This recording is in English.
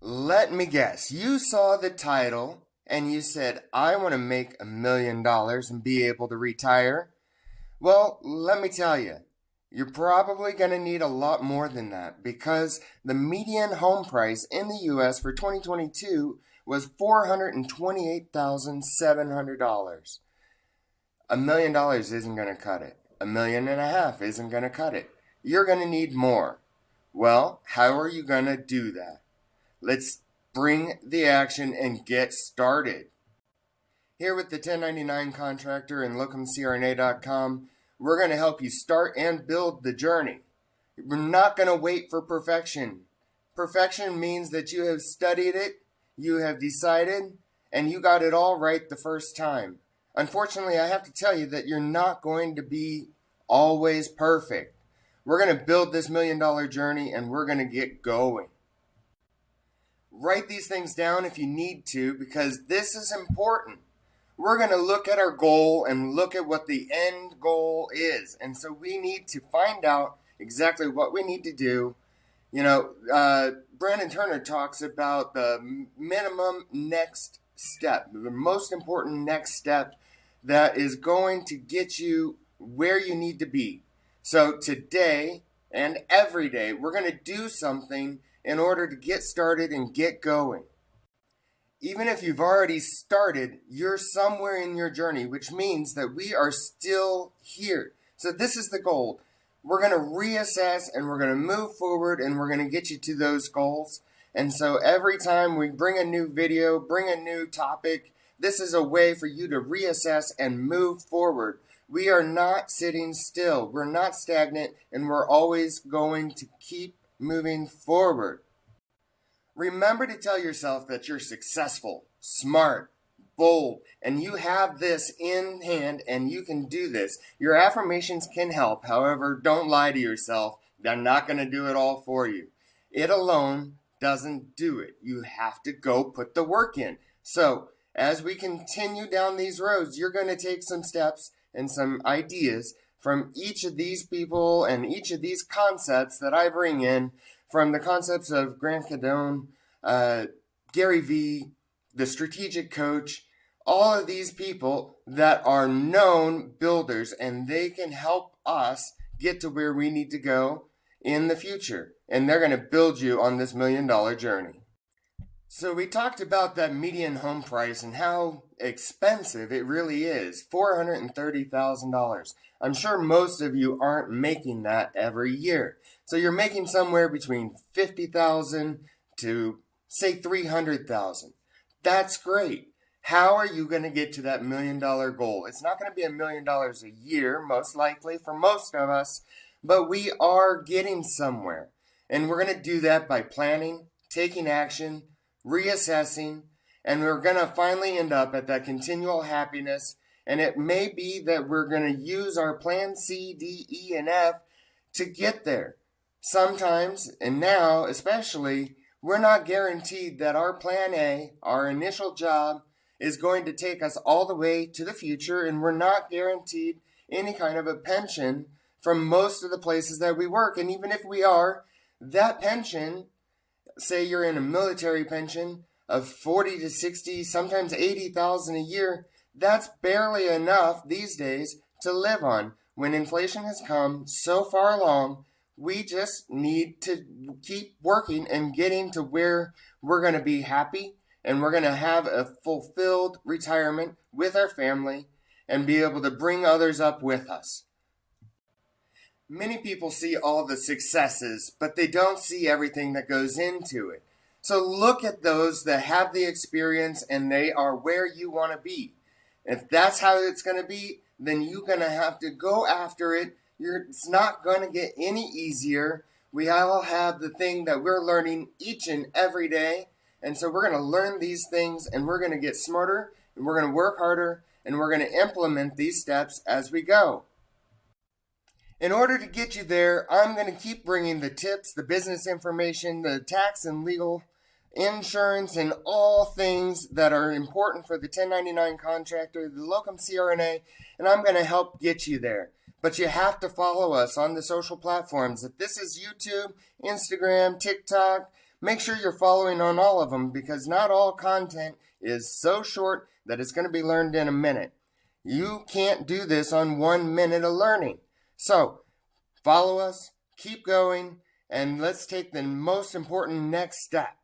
Let me guess. You saw the title and you said, I want to make $1 million and be able to retire. Well, let me tell you, you're probably going to need a lot more than that because the median home price in the U.S. for 2022 was $428,700. $1 million isn't going to cut it. $1.5 million isn't going to cut it. You're going to need more. Well, how are you going to do that? Let's bring the action and get started. Here with the 1099 contractor and Locum CRNA.com, we're going to help you start and build the journey. We're not going to wait for perfection. Perfection means that you have studied it, you have decided, and you got it all right the first time. Unfortunately, I have to tell you that you're not going to be always perfect. We're going to build this $1 million journey and we're going to get going. Write these things down if you need to because this is important. We're going to look at our goal and look at what the end goal is. And so we need to find out exactly what we need to do. You know, Brandon Turner talks about the minimum next step, the most important next step that is going to get you where you need to be. So today and every day, we're going to do something in order to get started and get going. Even if you've already started, you're somewhere in your journey, which means that we are still here. So this is the goal. We're going to reassess and we're going to move forward and we're going to get you to those goals. And so every time we bring a new video, bring a new topic, this is a way for you to reassess and move forward. We are not sitting still. We're not stagnant, and we're always going to keep moving forward. Remember to tell yourself that you're successful, smart, bold, and you have this in hand and you can do this. Your affirmations can help. However, don't lie to yourself. They're not going to do it all for you. It alone doesn't do it. You have to go put the work in. So, as we continue down these roads, you're going to take some steps and some ideas from each of these people and each of these concepts that I bring in, from the concepts of Grant Cardone, Gary Vee, the strategic coach, all of these people that are known builders, and they can help us get to where we need to go in the future. And they're going to build you on this $1 million journey. So we talked about that median home price and how expensive it really is, $430,000. I'm sure most of you aren't making that every year. So you're making somewhere between $50,000 to say $300,000. That's great. How are you going to get to that $1 million goal? It's not going to be $1 million a year, most likely for most of us, but we are getting somewhere. And we're going to do that by planning, taking action, reassessing, and we're going to finally end up at that continual happiness. And it may be that we're going to use our plan C, D, E, and F to get there. Sometimes, and now especially, we're not guaranteed that our plan A, our initial job, is going to take us all the way to the future, and we're not guaranteed any kind of a pension from most of the places that we work. And even if we are, that pension, say you're in a military pension of 40 to 60, sometimes 80,000 a year, that's barely enough these days to live on. When inflation has come so far along, we just need to keep working and getting to where we're going to be happy and we're going to have a fulfilled retirement with our family and be able to bring others up with us. Many people see all the successes, but they don't see everything that goes into it. So look at those that have the experience and they are where you want to be. If that's how it's going to be, then you're going to have to go after it. It's not going to get any easier. We all have the thing that we're learning each and every day. And so we're going to learn these things and we're going to get smarter and we're going to work harder and we're going to implement these steps as we go. In order to get you there, I'm going to keep bringing the tips, the business information, the tax and legal, insurance, and all things that are important for the 1099 contractor, the Locum CRNA, and I'm going to help get you there. But you have to follow us on the social platforms. If this is YouTube, Instagram, TikTok, Make sure you're following on all of them because not all content is so short that it's going to be learned in a minute. You can't do this on 1 minute of learning. So, follow us, keep going, and let's take the most important next step.